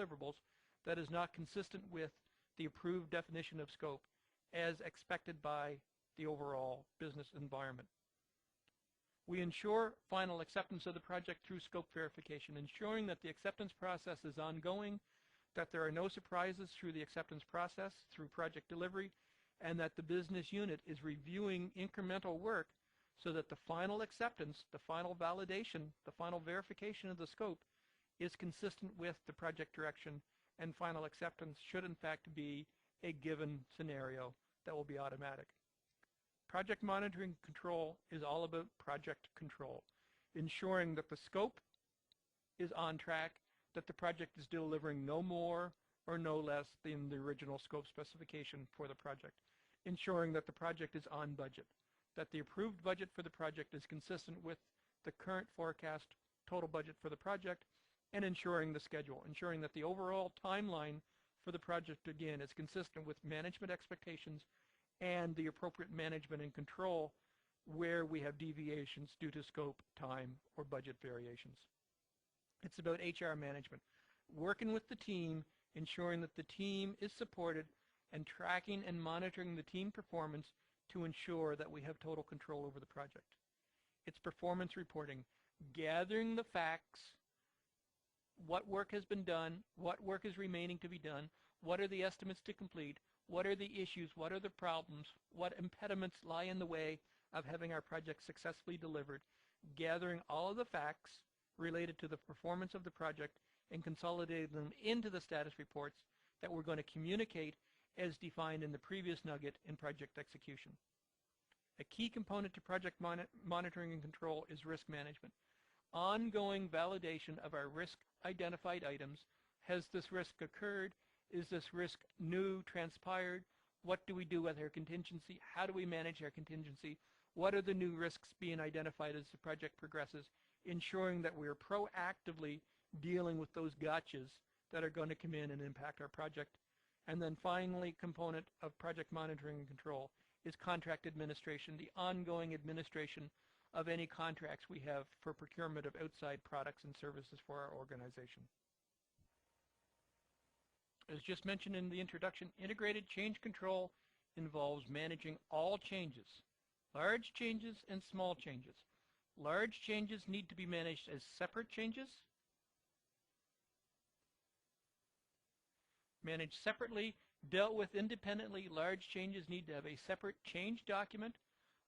deliverables that is not consistent with the approved definition of scope as expected by the overall business environment. We ensure final acceptance of the project through scope verification, ensuring that the acceptance process is ongoing, that there are no surprises through the acceptance process, through project delivery, and that the business unit is reviewing incremental work so that the final acceptance, the final validation, the final verification of the scope is consistent with the project direction, and final acceptance should in fact be a given scenario that will be automatic. Project monitoring control is all about project control, ensuring that the scope is on track, that the project is delivering no more or no less than the original scope specification for the project, ensuring that the project is on budget, that the approved budget for the project is consistent with the current forecast total budget for the project, and ensuring the schedule, ensuring that the overall timeline for the project, again, is consistent with management expectations and the appropriate management and control where we have deviations due to scope, time, or budget variations. It's about HR management, working with the team, ensuring that the team is supported, and tracking and monitoring the team performance to ensure that we have total control over the project. It's performance reporting, gathering the facts, what work has been done, what work is remaining to be done, what are the estimates to complete, what are the issues, what are the problems, what impediments lie in the way of having our project successfully delivered, gathering all of the facts related to the performance of the project and consolidating them into the status reports that we're going to communicate as defined in the previous nugget in project execution. A key component to project monitoring and control is risk management. Ongoing validation of our risk identified items. Has this risk occurred? Is this risk new, transpired? What do we do with our contingency? How do we manage our contingency? What are the new risks being identified as the project progresses? Ensuring that we're proactively dealing with those gotchas that are going to come in and impact our project. And then finally, component of project monitoring and control is contract administration, the ongoing administration of any contracts we have for procurement of outside products and services for our organization. As just mentioned in the introduction, integrated change control involves managing all changes, large changes and small changes. Large changes need to be managed as separate changes. Managed separately, dealt with independently. Large changes need to have a separate change document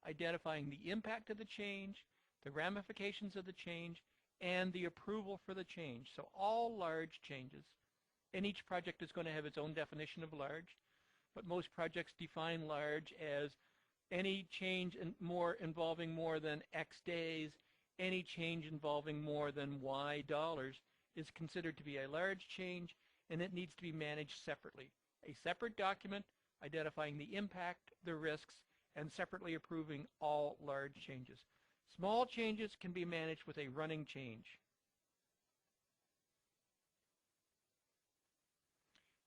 identifying the impact of the change, the ramifications of the change, and the approval for the change. So all large changes. And each project is going to have its own definition of large, but most projects define large as any change involving more than X days, any change involving more than Y dollars is considered to be a large change, and it needs to be managed separately. A separate document identifying the impact, the risks, and separately approving all large changes. Small changes can be managed with a running change.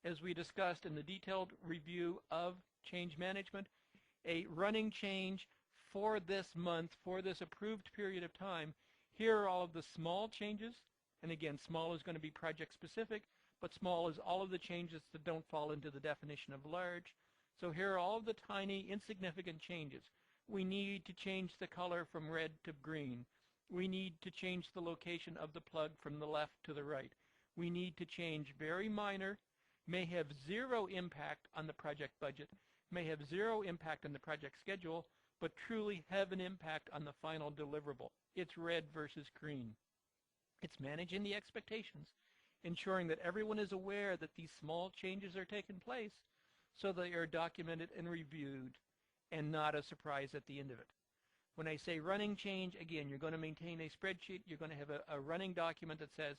As we discussed in the detailed review of change management, a running change for this month, for this approved period of time, here are all of the small changes, and again, small is going to be project specific, but small is all of the changes that don't fall into the definition of large. So here are all of the tiny, insignificant changes. We need to change the color from red to green. We need to change the location of the plug from the left to the right. We need to change very minor, may have zero impact on the project budget, may have zero impact on the project schedule, but truly have an impact on the final deliverable. It's red versus green. It's managing the expectations, ensuring that everyone is aware that these small changes are taking place so they are documented and reviewed and not a surprise at the end of it. When I say running change, again, you're going to maintain a spreadsheet. You're going to have a running document that says,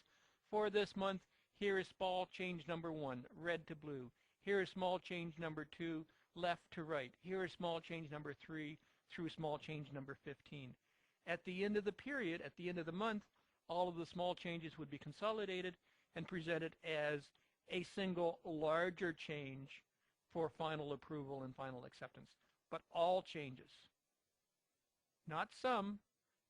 for this month, here is small change number 1, red to blue. Here is small change number 2, left to right. Here is small change number 3 through small change number 15. At the end of the period, at the end of the month, all of the small changes would be consolidated and presented as a single larger change for final approval and final acceptance. But all changes, not some,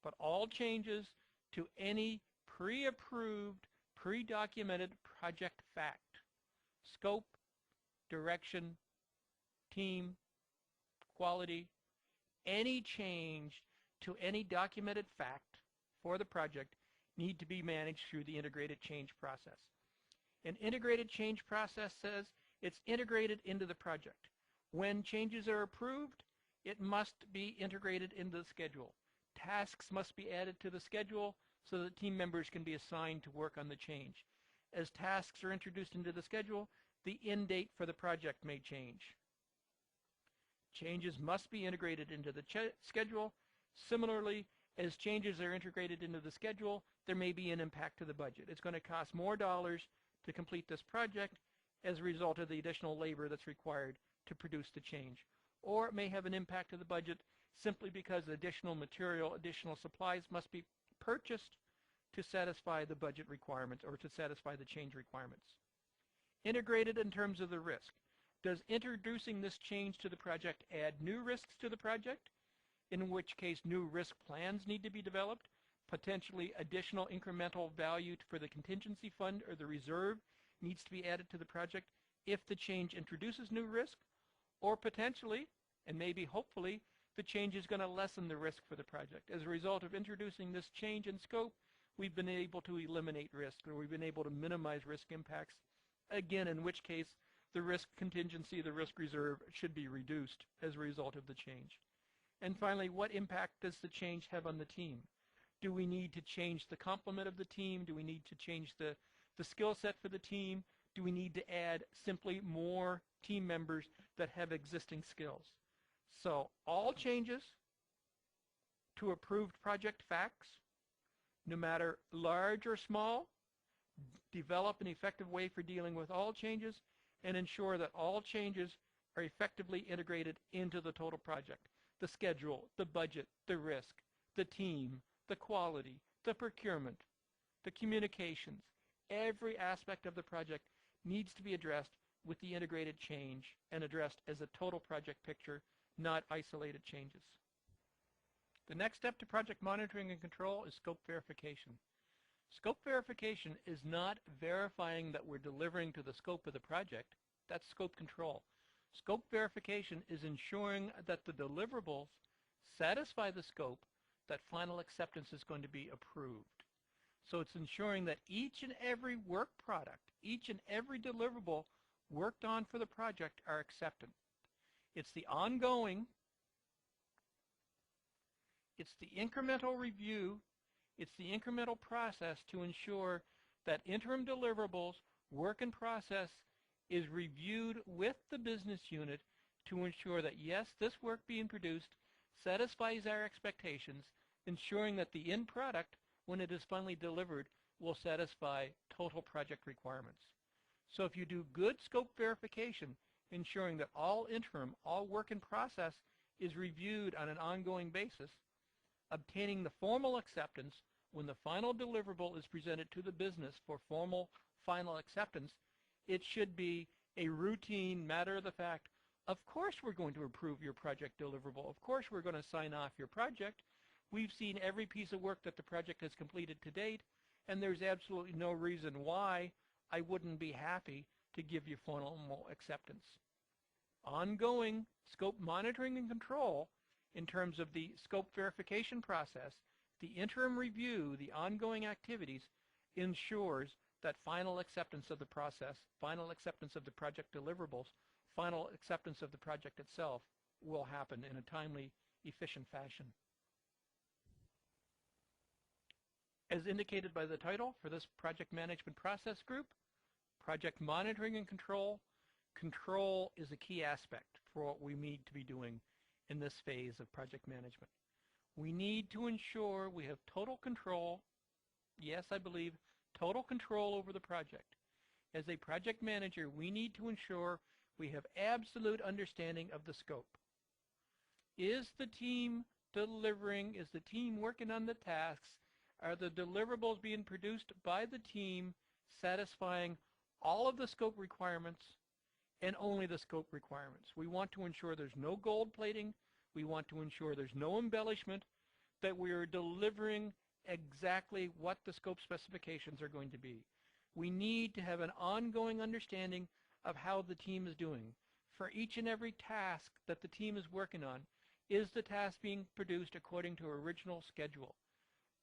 but all changes to any pre-approved pre-documented project fact, scope, direction, team, quality, any change to any documented fact for the project need to be managed through the integrated change process. An integrated change process says it's integrated into the project. When changes are approved, it must be integrated into the schedule. Tasks must be added to the schedule so that team members can be assigned to work on the change. As tasks are introduced into the schedule, the end date for the project may change. Changes must be integrated into the schedule. Similarly, as changes are integrated into the schedule, there may be an impact to the budget. It's going to cost more dollars to complete this project as a result of the additional labor that's required to produce the change. Or it may have an impact to the budget simply because additional material, additional supplies must be purchased to satisfy the budget requirements or to satisfy the change requirements. Integrated in terms of the risk. Does introducing this change to the project add new risks to the project? In which case new risk plans need to be developed, potentially additional incremental value for the contingency fund or the reserve needs to be added to the project if the change introduces new risk, or potentially, and maybe hopefully, the change is going to lessen the risk for the project. As a result of introducing this change in scope, we've been able to eliminate risk, or we've been able to minimize risk impacts, again, in which case the risk contingency, the risk reserve should be reduced as a result of the change. And finally, what impact does the change have on the team? Do we need to change the complement of the team? Do we need to change the skill set for the team? Do we need to add simply more team members that have existing skills? So all changes to approved project facts, no matter large or small, develop an effective way for dealing with all changes and ensure that all changes are effectively integrated into the total project. The schedule, the budget, the risk, the team, the quality, the procurement, the communications, every aspect of the project needs to be addressed with the integrated change and addressed as a total project picture, not isolated changes. The next step to project monitoring and control is scope verification. Scope verification is not verifying that we're delivering to the scope of the project. That's scope control. Scope verification is ensuring that the deliverables satisfy the scope, that final acceptance is going to be approved. So it's ensuring that each and every work product, each and every deliverable worked on for the project are accepted. It's the ongoing, it's the incremental review, it's the incremental process to ensure that interim deliverables, work in process, is reviewed with the business unit to ensure that yes, this work being produced satisfies our expectations, ensuring that the end product, when it is finally delivered, will satisfy total project requirements. So if you do good scope verification, ensuring that all interim, all work in process is reviewed on an ongoing basis, obtaining the formal acceptance when the final deliverable is presented to the business for formal final acceptance, it should be a routine matter of the fact, of course we're going to approve your project deliverable. Of course we're going to sign off your project. We've seen every piece of work that the project has completed to date, and there's absolutely no reason why I wouldn't be happy to give you formal acceptance. Ongoing scope monitoring and control in terms of the scope verification process, the interim review, the ongoing activities ensures that final acceptance of the process, final acceptance of the project deliverables, final acceptance of the project itself will happen in a timely, efficient fashion. As indicated by the title for this project management process group, project monitoring and control, control is a key aspect for what we need to be doing in this phase of project management. We need to ensure we have total control, yes, I believe, total control over the project. As a project manager, we need to ensure we have absolute understanding of the scope. Is the team delivering? Is the team working on the tasks? Are the deliverables being produced by the team satisfying all of the scope requirements and only the scope requirements? We want to ensure there's no gold plating. We want to ensure there's no embellishment, that we are delivering exactly what the scope specifications are going to be. We need to have an ongoing understanding of how the team is doing. For each and every task that the team is working on, is the task being produced according to original schedule?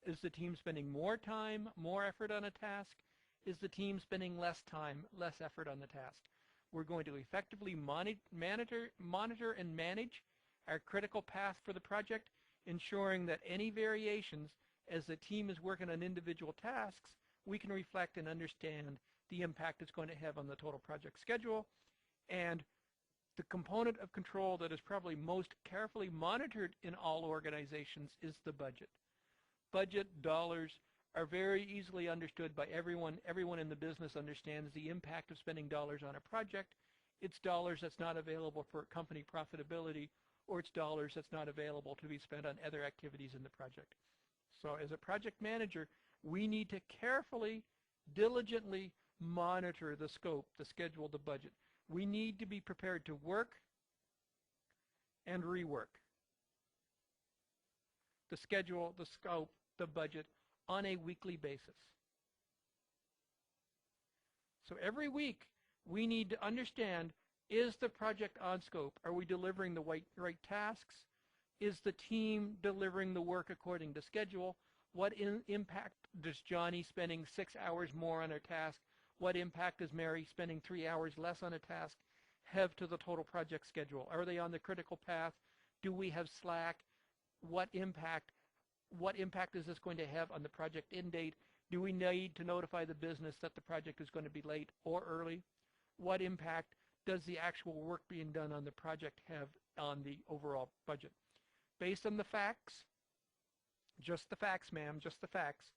Is the team spending more time, more effort on a task? Is the team spending less time, less effort on the task? We're going to effectively monitor and manage our critical path for the project, ensuring that any variations as the team is working on individual tasks, we can reflect and understand the impact it's going to have on the total project schedule. And the component of control that is probably most carefully monitored in all organizations is the budget. Budget dollars are very easily understood by everyone. Everyone in the business understands the impact of spending dollars on a project. It's dollars that's not available for company profitability, or it's dollars that's not available to be spent on other activities in the project. So as a project manager, we need to carefully, diligently monitor the scope, the schedule, the budget. We need to be prepared to work and rework the schedule, the scope, the budget on a weekly basis. So every week we need to understand, is the project on scope? Are we delivering the right tasks? Is the team delivering the work according to schedule? What impact does Johnny spending 6 hours more on a task? What impact does Mary spending 3 hours less on a task have to the total project schedule? Are they on the critical path? Do we have slack? What impact is this going to have on the project end date? Do we need to notify the business that the project is going to be late or early? What impact does the actual work being done on the project have on the overall budget? Based on the facts, just the facts, ma'am, just the facts,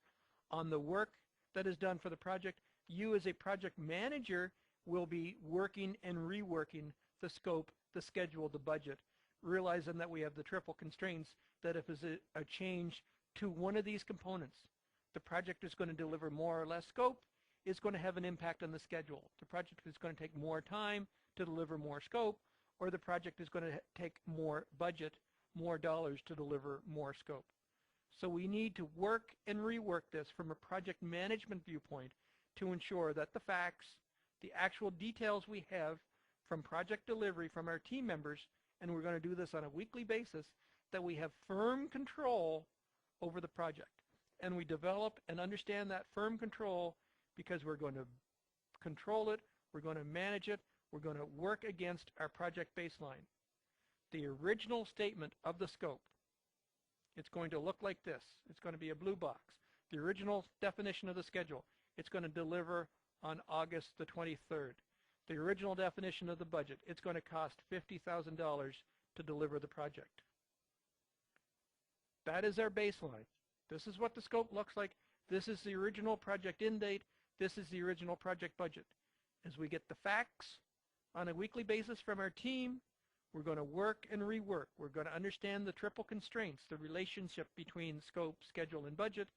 on the work that is done for the project, you as a project manager will be working and reworking the scope, the schedule, the budget, realizing that we have the triple constraints, that if there's a change to one of these components, the project is going to deliver more or less scope, it's going to have an impact on the schedule. The project is going to take more time to deliver more scope, or the project is going to take more budget, more dollars to deliver more scope. So we need to work and rework this from a project management viewpoint to ensure that the facts, the actual details we have from project delivery from our team members, and we're going to do this on a weekly basis, that we have firm control over the project. And we develop and understand that firm control because we're going to control it, we're going to manage it, we're going to work against our project baseline. The original statement of the scope, it's going to look like this. It's going to be a blue box. The original definition of the schedule, it's going to deliver on August the 23rd. The original definition of the budget, it's going to cost $50,000 to deliver the project. That is our baseline. This is what the scope looks like. This is the original project end date. This is the original project budget. As we get the facts on a weekly basis from our team, we're going to work and rework. We're going to understand the triple constraints, the relationship between scope, schedule, and budget,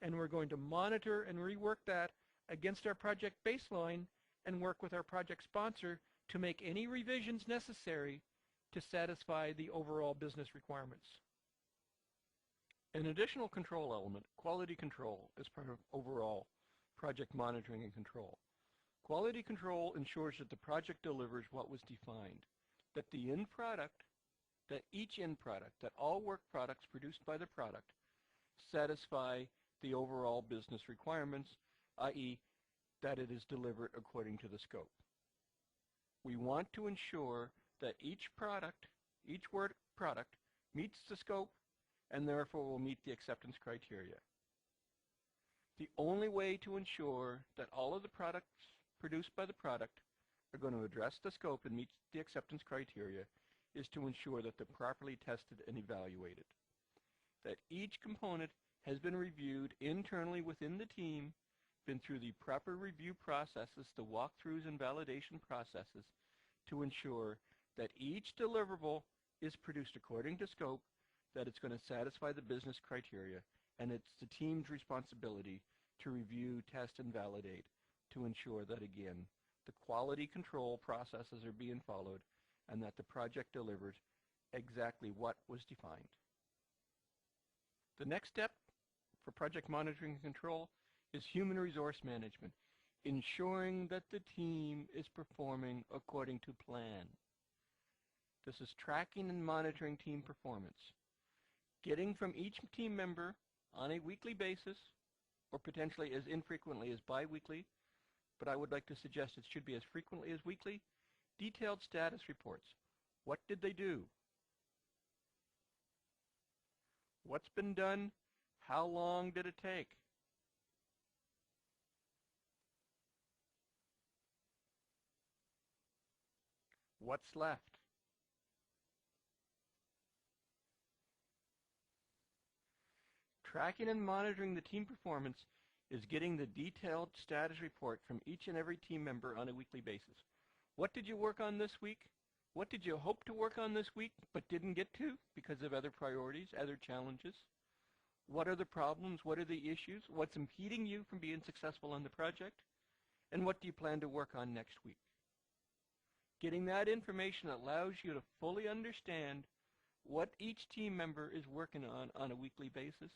and we're going to monitor and rework that against our project baseline and work with our project sponsor to make any revisions necessary to satisfy the overall business requirements. An additional control element, quality control, is part of overall project monitoring and control. Quality control ensures that the project delivers what was defined, that the end product, that each end product, that all work products produced by the product satisfy the overall business requirements, i.e., that it is delivered according to the scope. We want to ensure that each product, each work product, meets the scope and therefore will meet the acceptance criteria. The only way to ensure that all of the products produced by the product are going to address the scope and meet the acceptance criteria is to ensure that they're properly tested and evaluated, that each component has been reviewed internally within the team, been through the proper review processes, the walkthroughs and validation processes, to ensure that each deliverable is produced according to scope, that it's going to satisfy the business criteria, and it's the team's responsibility to review, test, and validate to ensure that, again, the quality control processes are being followed and that the project delivers exactly what was defined. The next step for project monitoring and control is human resource management. ensuring that the team is performing according to plan. This is tracking and monitoring team performance. Getting from each team member on a weekly basis, or potentially as infrequently as bi-weekly, but I would like to suggest it should be as frequently as weekly, detailed status reports. What did they do? What's been done? How long did it take? What's left? Tracking and monitoring the team performance is getting the detailed status report from each and every team member on a weekly basis. What did you work on this week? What did you hope to work on this week but didn't get to because of other priorities, other challenges? What are the problems? What are the issues? What's impeding you from being successful on the project? And what do you plan to work on next week? Getting that information allows you to fully understand what each team member is working on a weekly basis,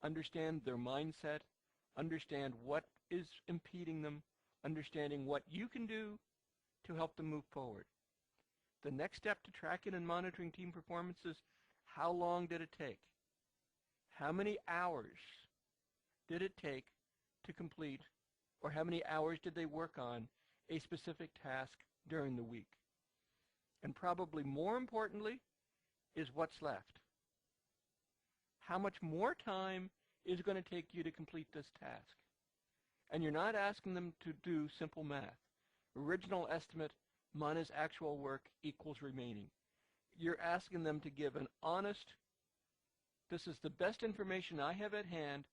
understand their mindset, understand what is impeding them, understanding what you can do to help them move forward. The next step to tracking and monitoring team performance is how long did it take? How many hours did it take to complete, or how many hours did they work on a specific task during the week? And probably more importantly is what's left. How much more time is going to take you to complete this task? And you're not asking them to do simple math. Original estimate minus actual work equals remaining. You're asking them to give an honest, this is the best information I have at hand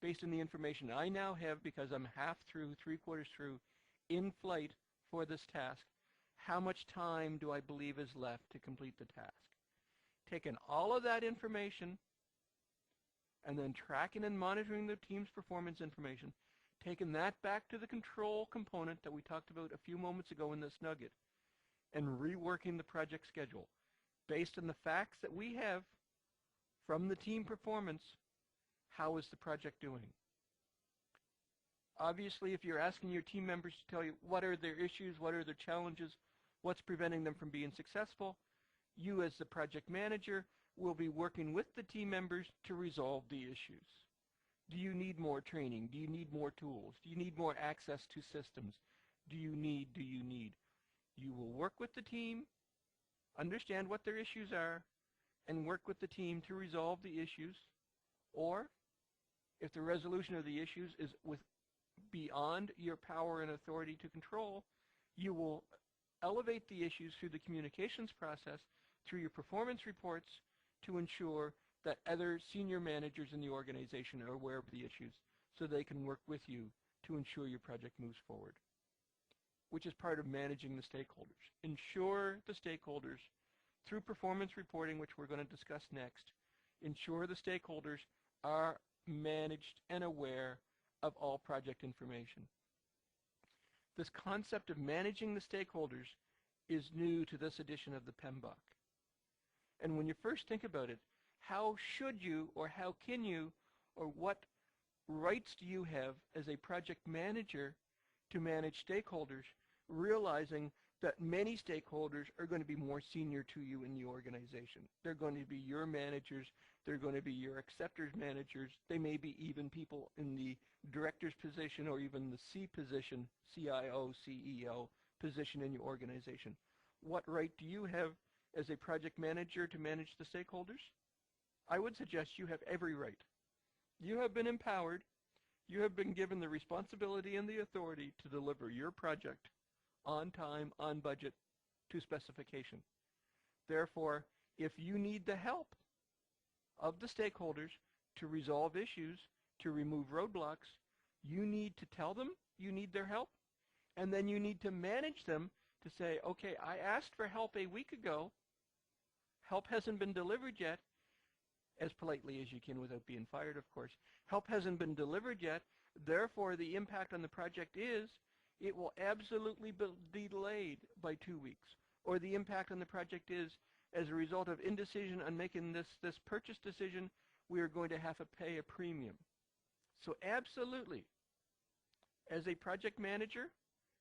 based on the information I now have because I'm half through, three-quarters through, in flight for this task. How much time do I believe is left to complete the task? Taking all of that information and then tracking and monitoring the team's performance information, taking that back to the control component that we talked about a few moments ago in this nugget, and reworking the project schedule based on the facts that we have from the team performance. How is the project doing? Obviously, if you're asking your team members to tell you what are their issues, what are their challenges, what's preventing them from being successful, you as the project manager will be working with the team members to resolve the issues. Do you need more training? Do you need more tools? Do you need more access to systems? Do you need? You will work with the team, understand what their issues are, and work with the team to resolve the issues. Or, if the resolution of the issues is beyond your power and authority to control, you will elevate the issues through the communications process, through your performance reports, to ensure that other senior managers in the organization are aware of the issues so they can work with you to ensure your project moves forward, which is part of managing the stakeholders. Ensure the stakeholders, through performance reporting, which we're going to discuss next, ensure the stakeholders are managed and aware of all project information. This concept of managing the stakeholders is new to this edition of the PMBOK. And when you first think about it, how should you, or how can you, or what rights do you have as a project manager to manage stakeholders, realizing that many stakeholders are going to be more senior to you in the organization. They're going to be your managers, they're going to be your acceptors managers, they may be even people in the director's position or even the C position, CIO, CEO position in your organization. What right do you have as a project manager to manage the stakeholders? I would suggest you have every right. You have been empowered, you have been given the responsibility and the authority to deliver your project on time, on budget, to specification. Therefore, if you need the help of the stakeholders to resolve issues, to remove roadblocks, you need to tell them you need their help, and then you need to manage them to say, okay, I asked for help a week ago, help hasn't been delivered yet, as politely as you can without being fired, of course. Help hasn't been delivered yet, therefore the impact on the project is it will absolutely be delayed by 2 weeks. Or the impact on the project is, as a result of indecision on making this purchase decision, we are going to have to pay a premium. So absolutely, As a project manager,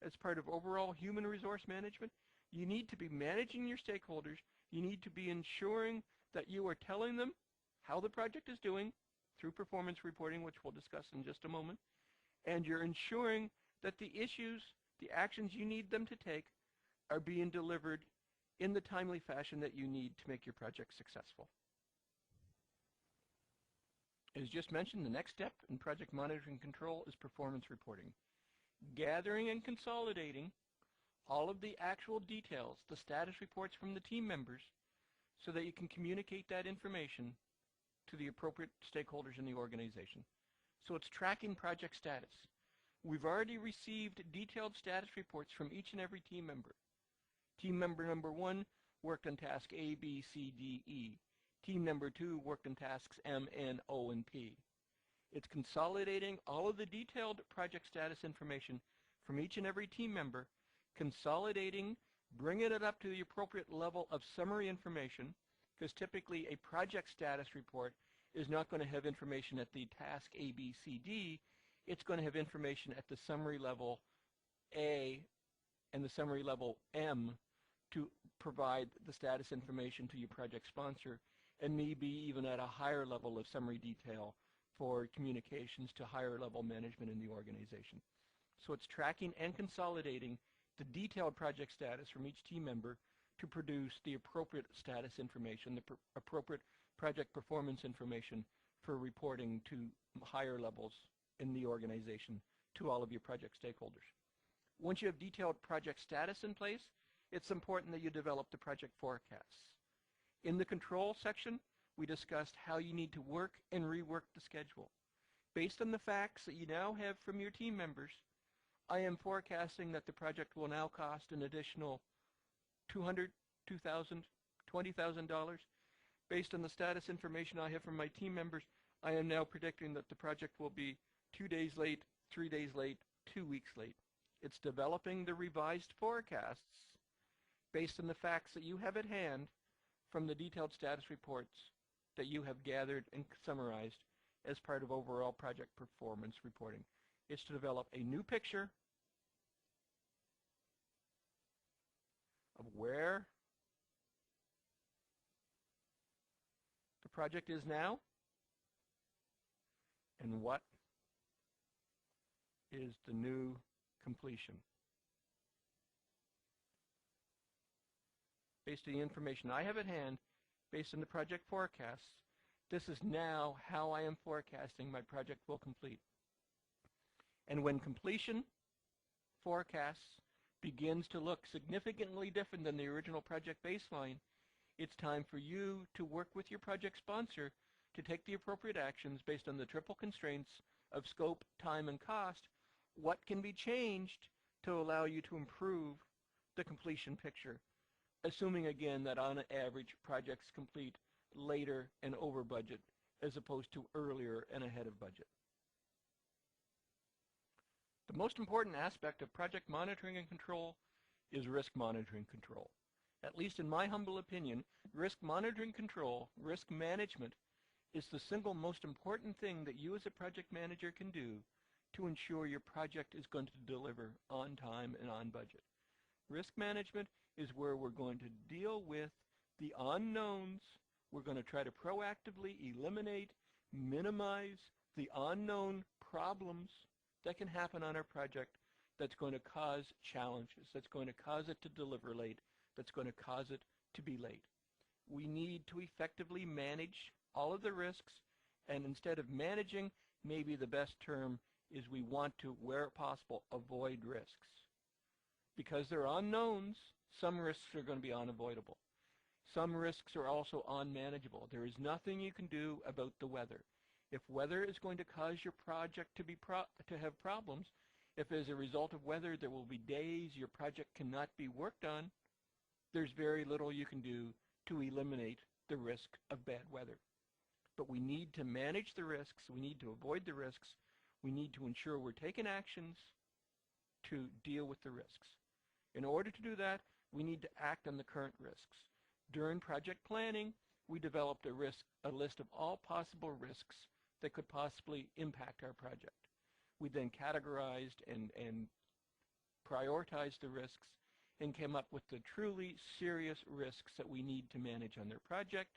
as part of overall human resource management, you need to be managing your stakeholders. You need to be ensuring that you are telling them how the project is doing through performance reporting, which we'll discuss in just a moment, and you're ensuring that the issues, the actions you need them to take are being delivered in the timely fashion that you need to make your project successful. As just mentioned, the next step in project monitoring control is performance reporting. Gathering and consolidating all of the actual details, the status reports from the team members, so that you can communicate that information to the appropriate stakeholders in the organization. So it's tracking project status. We've already received detailed status reports from each and every team member. Team member number 1 worked on task A, B, C, D, E. Team number 2 worked on tasks M, N, O, and P. It's consolidating all of the detailed project status information from each and every team member, consolidating, bringing it up to the appropriate level of summary information, because typically a project status report is not going to have information at the task A, B, C, D. It's going to have information at the summary level A and the summary level M to provide the status information to your project sponsor, and maybe even at a higher level of summary detail for communications to higher level management in the organization. So it's tracking and consolidating the detailed project status from each team member to produce the appropriate status information, the appropriate project performance information for reporting to higher levels in the organization to all of your project stakeholders. Once you have detailed project status in place, it's important that you develop the project forecasts. In the control section, we discussed how you need to work and rework the schedule. Based on the facts that you now have from your team members, I am forecasting that the project will now cost an additional $200, $2,000, $20,000. Based on the status information I have from my team members, I am now predicting that the project will be 2 days late, 3 days late, 2 weeks late. It's developing the revised forecasts based on the facts that you have at hand from the detailed status reports that you have gathered and summarized as part of overall project performance reporting. It's to develop a new picture of where the project is now and what is the new completion. Based on the information I have at hand, based on the project forecasts, this is now how I am forecasting my project will complete. And when completion forecasts begins to look significantly different than the original project baseline, it's time for you to work with your project sponsor to take the appropriate actions based on the triple constraints of scope, time, and cost. What can be changed to allow you to improve the completion picture, assuming again that on average projects complete later and over budget as opposed to earlier and ahead of budget. The most important aspect of project monitoring and control is risk monitoring control. At least in my humble opinion, risk monitoring control, risk management, is the single most important thing that you as a project manager can do to ensure your project is going to deliver on time and on budget. Risk management is where we're going to deal with the unknowns. We're going to try to proactively eliminate, minimize the unknown problems that can happen on our project that's going to cause challenges, that's going to cause it to deliver late, that's going to cause it to be late. We need to effectively manage all of the risks, and instead of managing, maybe the best term is we want to, where possible, avoid risks. Because they're unknowns, some risks are going to be unavoidable. Some risks are also unmanageable. There is nothing you can do about the weather. If weather is going to cause your project to have problems, if as a result of weather there will be days your project cannot be worked on, there's very little you can do to eliminate the risk of bad weather. But we need to manage the risks, we need to avoid the risks, we need to ensure we're taking actions to deal with the risks. In order to do that, we need to act on the current risks. During project planning, we developed a list of all possible risks that could possibly impact our project. We then categorized and prioritized the risks and came up with the truly serious risks that we need to manage on their project.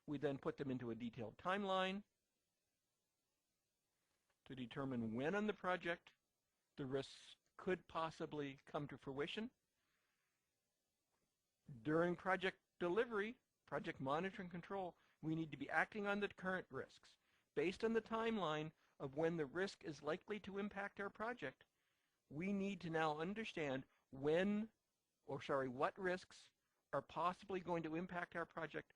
We then put them into a detailed timeline to determine when on the project the risks could possibly come to fruition. During project delivery, project monitoring control, we need to be acting on the current risks. Based on the timeline of when the risk is likely to impact our project, we need to now understand what risks are possibly going to impact our project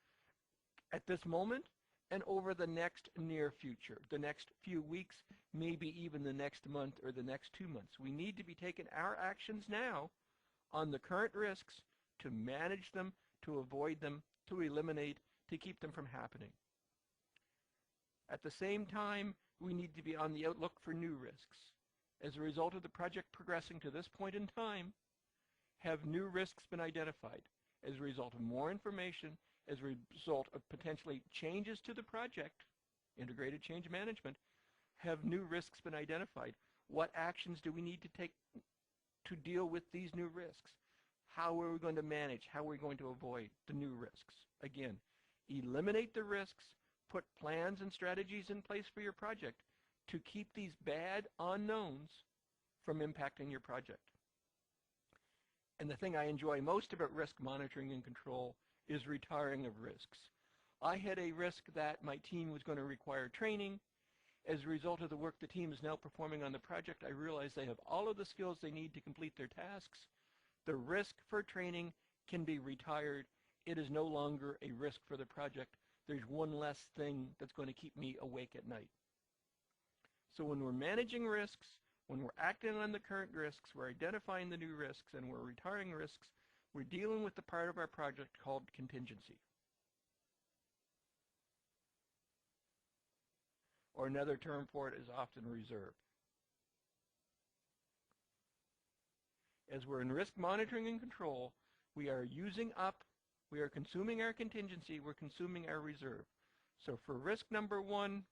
at this moment and over the next near future, the next few weeks, maybe even the next month or the next 2 months. We need to be taking our actions now on the current risks to manage them, to avoid them, to eliminate, to keep them from happening. At the same time, we need to be on the outlook for new risks. As a result of the project progressing to this point in time, have new risks been identified? As a result of more information, as a result of potentially changes to the project, integrated change management, have new risks been identified? What actions do we need to take to deal with these new risks? How are we going to manage? How are we going to avoid the new risks? Again, eliminate the risks, put plans and strategies in place for your project to keep these bad unknowns from impacting your project. And the thing I enjoy most about risk monitoring and control is retiring of risks. I had a risk that my team was going to require training. As a result of the work the team is now performing on the project, I realize they have all of the skills they need to complete their tasks. The risk for training can be retired. It is no longer a risk for the project. There's one less thing that's going to keep me awake at night. So when we're managing risks, when we're acting on the current risks, we're identifying the new risks, and we're retiring risks, we're dealing with the part of our project called contingency. Or another term for it is often reserve. As we're in risk monitoring and control, we are consuming our contingency, we're consuming our reserve. So for risk number 1,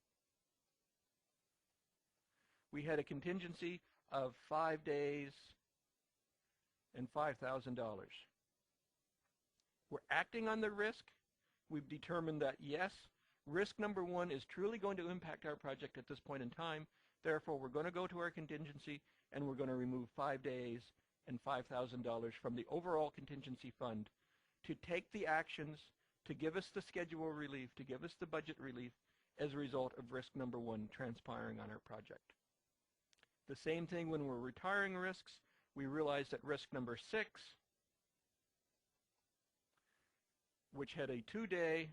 we had a contingency of 5 days and $5,000. We're acting on the risk. We've determined that, yes, risk number 1 is truly going to impact our project at this point in time. Therefore, we're going to go to our contingency and we're going to remove 5 days and $5,000 from the overall contingency fund to take the actions to give us the schedule relief, to give us the budget relief as a result of risk number 1 transpiring on our project. The same thing when we're retiring risks. We realize that risk number 6, which had a 2-day,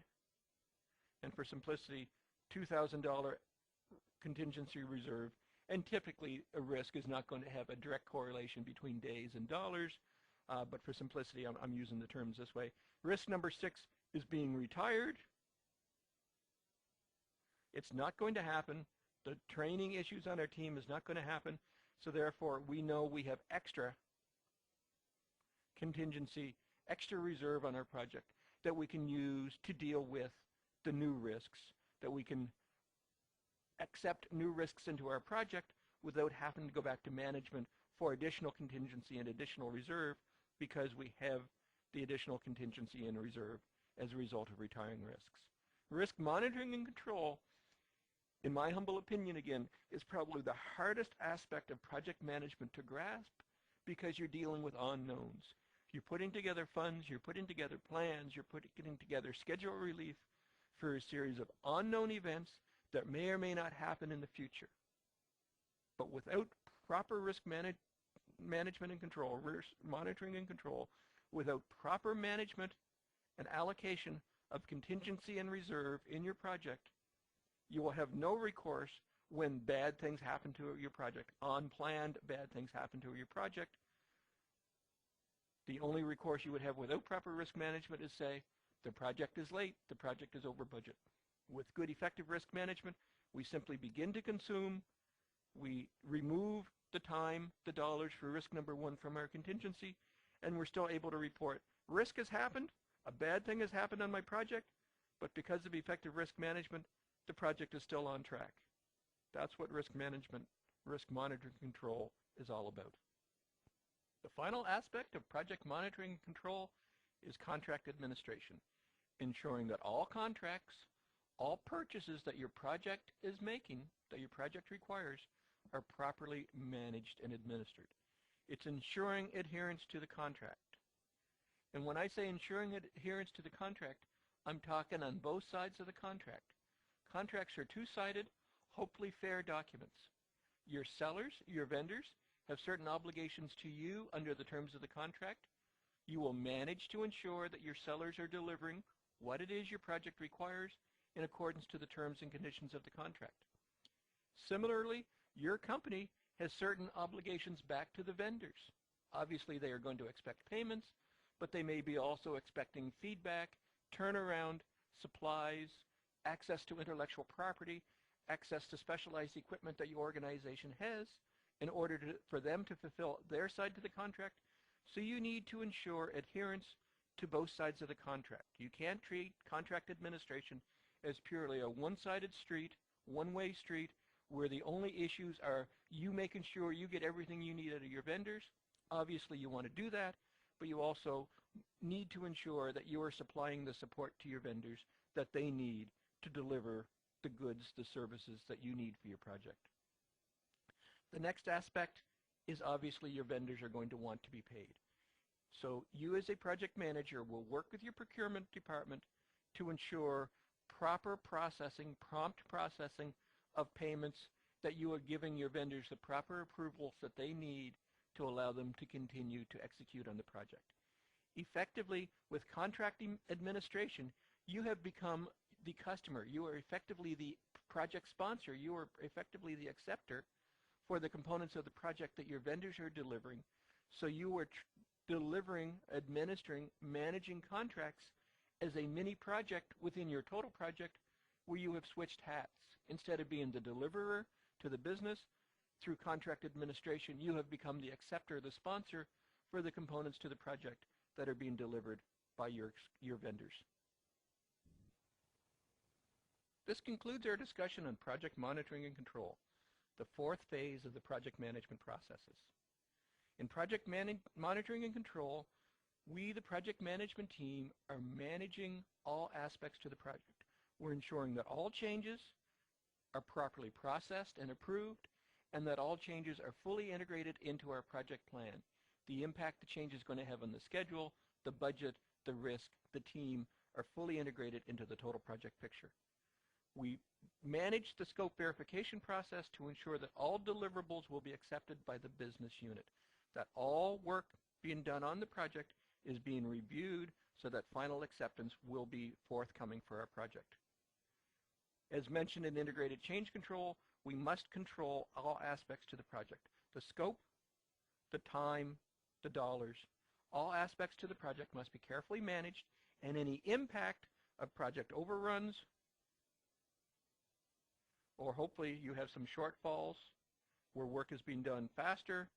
and for simplicity, $2,000 contingency reserve, and typically a risk is not going to have a direct correlation between days and dollars, but for simplicity, I'm using the terms this way. Risk number 6 is being retired. It's not going to happen. The training issues on our team is not going to happen, so therefore we know we have extra contingency, extra reserve on our project that we can use to deal with the new risks, that we can accept new risks into our project without having to go back to management for additional contingency and additional reserve, because we have the additional contingency and reserve as a result of retiring risks. Risk monitoring and control, in my humble opinion again, is probably the hardest aspect of project management to grasp, because you're dealing with unknowns. You're putting together funds, you're putting together plans, you're putting together schedule relief for a series of unknown events that may or may not happen in the future. But without proper risk management and control, risk monitoring and control, without proper management and allocation of contingency and reserve in your project, you will have no recourse when bad things happen to your project. Unplanned bad things happen to your project. The only recourse you would have without proper risk management is say, the project is late, the project is over budget. With good effective risk management, we simply begin to consume, we remove the time, the dollars for risk number 1 from our contingency, and we're still able to report, risk has happened, a bad thing has happened on my project, but because of effective risk management, the project is still on track. That's what risk management risk monitoring and control is all about. The final aspect of project monitoring and control is contract administration, ensuring that all contracts, all purchases that your project is making, that your project requires, are properly managed and administered. It's ensuring adherence to the contract. And when I say ensuring adherence to the contract, I'm talking on both sides of the contract. Contracts are two-sided, hopefully fair documents. Your sellers, your vendors, have certain obligations to you under the terms of the contract. You will manage to ensure that your sellers are delivering what it is your project requires in accordance to the terms and conditions of the contract. Similarly, your company has certain obligations back to the vendors. Obviously, they are going to expect payments, but they may be also expecting feedback, turnaround, supplies, access to intellectual property, access to specialized equipment that your organization has in order for them to fulfill their side to the contract. So you need to ensure adherence to both sides of the contract. You can't treat contract administration as purely a one-sided street, one-way street, where the only issues are you making sure you get everything you need out of your vendors. Obviously, you want to do that, but you also need to ensure that you are supplying the support to your vendors that they need to deliver the goods, the services that you need for your project. The next aspect is obviously your vendors are going to want to be paid. So you as a project manager will work with your procurement department to ensure proper processing, prompt processing of payments, that you are giving your vendors the proper approvals that they need to allow them to continue to execute on the project. Effectively, with contracting administration, you have become the customer. You are effectively the project sponsor. You are effectively the acceptor for the components of the project that your vendors are delivering. So you are delivering, administering, managing contracts as a mini project within your total project, where you have switched hats. Instead of being the deliverer to the business, through contract administration, you have become the acceptor, the sponsor for the components to the project that are being delivered by your vendors. This concludes our discussion on project monitoring and control, the fourth phase of the project management processes. In project monitoring and control, we, the project management team, are managing all aspects to the project. We're ensuring that all changes are properly processed and approved, and that all changes are fully integrated into our project plan. The impact the change is going to have on the schedule, the budget, the risk, the team are fully integrated into the total project picture. We manage the scope verification process to ensure that all deliverables will be accepted by the business unit, that all work being done on the project is being reviewed so that final acceptance will be forthcoming for our project. As mentioned in integrated change control, we must control all aspects to the project: the scope, the time, the dollars. All aspects to the project must be carefully managed, and any impact of project overruns, or hopefully you have some shortfalls where work is being done faster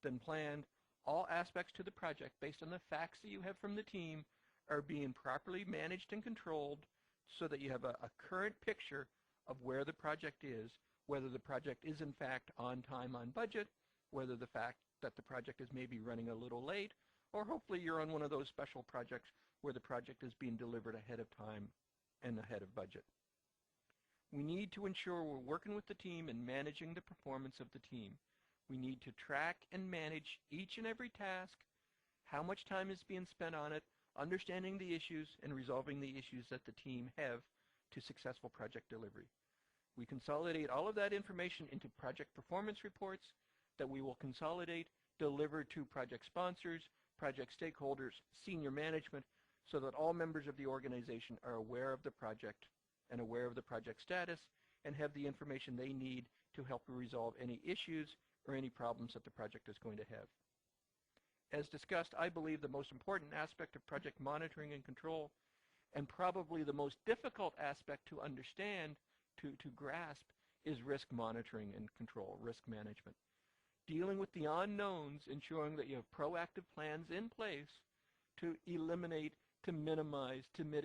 than planned, all aspects to the project based on the facts that you have from the team are being properly managed and controlled so that you have a current picture of where the project is, whether the project is in fact on time, on budget, whether the fact that the project is maybe running a little late, or hopefully you're on one of those special projects where the project is being delivered ahead of time and ahead of budget. We need to ensure we're working with the team and managing the performance of the team. We need to track and manage each and every task, how much time is being spent on it, understanding the issues and resolving the issues that the team have to successful project delivery. We consolidate all of that information into project performance reports that we will consolidate, deliver to project sponsors, project stakeholders, senior management, so that all members of the organization are aware of the project and aware of the project status and have the information they need to help resolve any issues or any problems that the project is going to have. As discussed, I believe the most important aspect of project monitoring and control, and probably the most difficult aspect to understand, to grasp, is risk monitoring and control, risk management. Dealing with the unknowns, ensuring that you have proactive plans in place to eliminate, to minimize, to mitigate